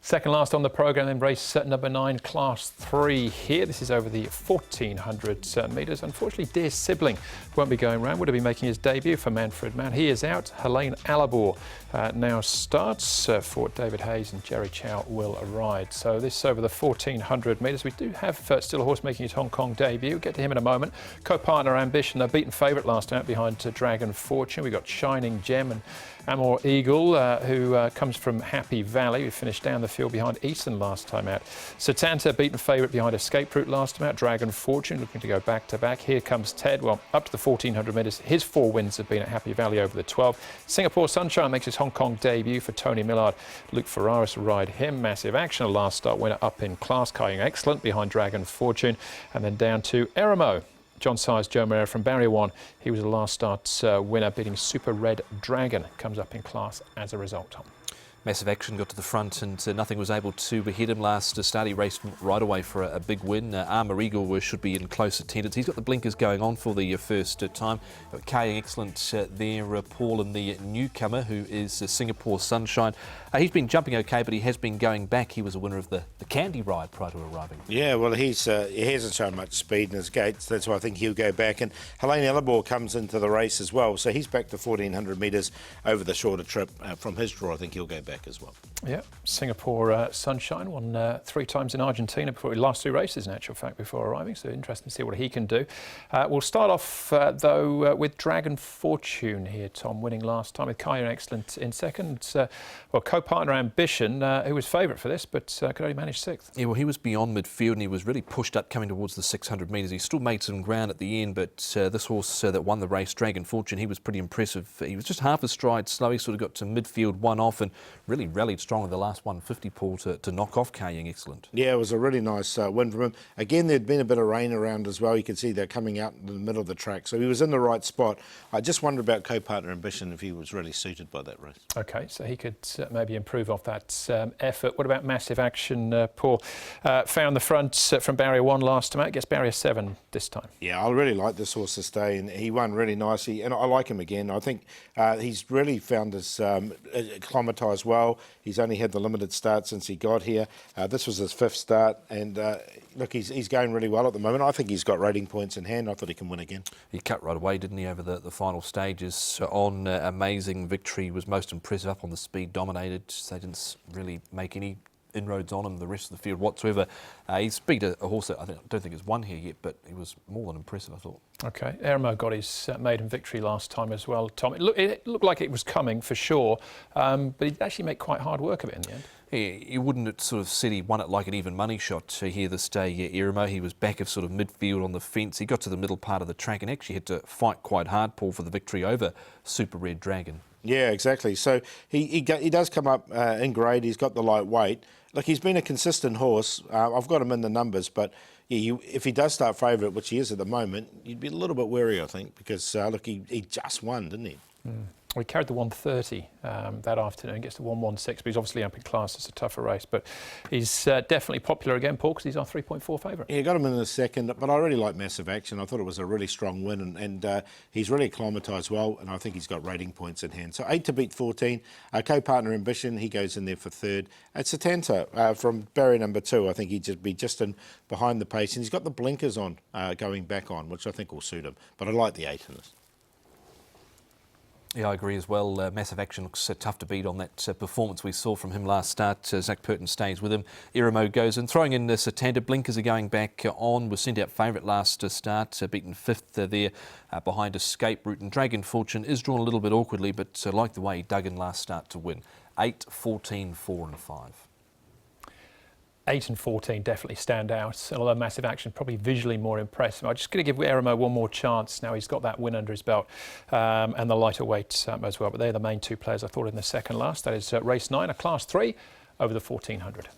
Second last on the programme, then race number 9, Class 3 here. This is over the 1400 metres. Unfortunately, dear sibling won't be going round. Would have been making his debut for Manfred Mann. He is out. Helene Alabor now starts for David Hayes, and Jerry Chow will ride. So this over the 1400 metres. We do have still a horse making his Hong Kong debut. We'll get to him in a moment. Co-partner Ambition, a beaten favourite last out behind Dragon Fortune. We've got Shining Gem and Amor Eagle, who comes from Happy Valley. We finished down the field behind Easton last time out. Satanta, beaten favourite behind Escape Route last time out. Dragon Fortune looking to go back to back. Here comes Ted. Well, up to the 1400 metres. His 4 wins have been at Happy Valley over the 12. Singapore Sunshine makes his Hong Kong debut for Tony Millard. Luke Ferraris will ride him. Massive Action, a last start winner up in class. Kying Excellent behind Dragon Fortune. And then down to Eremo. John Sires, Joe Moreira from Barrier 1. He was a last start winner, beating Super Red Dragon. Comes up in class as a result, Tom. Massive Action got to the front and nothing was able to hit him last start. He raced right away for a big win. Armour Eagle should be in close attendance. He's got the blinkers going on for the first time. Kying Excellent there, Paul, and the newcomer who is Singapore Sunshine. He's been jumping okay, but he has been going back. He was a winner of the Candy Ride prior to arriving. Yeah, well, he hasn't shown much speed in his gates. That's why I think he'll go back. And Helene Alabor comes into the race as well. So he's back to 1400 metres over the shorter trip. From his draw, I think he'll go back as well. Yeah, Singapore Sunshine won 3 times in Argentina before his last 2 races, in actual fact, before arriving. So interesting to see what he can do. We'll start off, though, with Dragon Fortune here, Tom, winning last time with Kying Excellent in second. Well, co-partner Ambition, who was favourite for this, but could only manage 6th. Yeah, well, he was beyond midfield and he was really pushed up coming towards the 600 metres. He still made some ground at the end, but this horse that won the race, Dragon Fortune, he was pretty impressive. He was just half a stride slow. He sort of got to midfield one off and really rallied strong in the last 150, Paul, to knock off Kying Excellent. Yeah, it was a really nice win from him. Again, there'd been a bit of rain around as well. You can see they're coming out in the middle of the track. So he was in the right spot. I just wondered about co-partner Ambition, if he was really suited by that race. OK, so he could maybe improve off that effort. What about Massive Action, Paul? Found the front from Barrier 1 last time out, gets Barrier 7 this time. Yeah, I really like this horse to stay, and he won really nicely, and I like him again. I think he's really found his acclimatised well. He's only had the limited start since he got here. This was his 5th start, and look, he's going really well at the moment. I think he's got rating points in hand. I thought he can win again. He cut right away, didn't he, over the final stages on Amazing Victory. Was most impressive up on the speed, dominated. They didn't really make any inroads on him the rest of the field whatsoever. He's beat a horse that I don't think has won here yet, but he was more than impressive, I thought. OK, Eremo got his maiden victory last time as well, Tom. It looked like it was coming for sure, but he actually made quite hard work of it in the end. Yeah, you wouldn't have sort of said he won it like an even money shot here this day. Eremo, he was back of sort of midfield on the fence. He got to the middle part of the track and actually had to fight quite hard, Paul, for the victory over Super Red Dragon. Yeah, exactly. So he does come up in grade. He's got the light weight. Look, he's been a consistent horse. I've got him in the numbers, but yeah, if he does start favourite, which he is at the moment, you'd be a little bit wary, I think, because look, he just won, didn't he? Mm. Well, he carried the 130 that afternoon, gets to 116, but he's obviously up in class. It's a tougher race, but he's definitely popular again, Paul, because he's our 3.4 favourite. Yeah, got him in the second, but I really like Massive Action. I thought it was a really strong win, and he's really acclimatised well, and I think he's got rating points in hand. So 8 to beat 14. Co-partner Ambition, he goes in there for 3rd. It's Satanta from barrier number 2. I think he'd be just in behind the pace, and he's got the blinkers on, going back on, which I think will suit him. But I like the 8 in this. Yeah, I agree as well. Massive Action looks tough to beat on that performance we saw from him last start. Zach Purton stays with him. Eremo goes in. Throwing in Satanta. Blinkers are going back on. Was sent out favourite last start. Beaten 5th there behind Escape Route. And Dragon Fortune is drawn a little bit awkwardly, but like the way he dug in last start to win. 8, 14, 4 and 5. 8 and 14 definitely stand out, although Massive Action probably visually more impressive. I'm just going to give Eremo one more chance. Now he's got that win under his belt and the lighter weight as well. But they're the main 2 players I thought in the second last. That is race 9, a Class 3 over the 1400.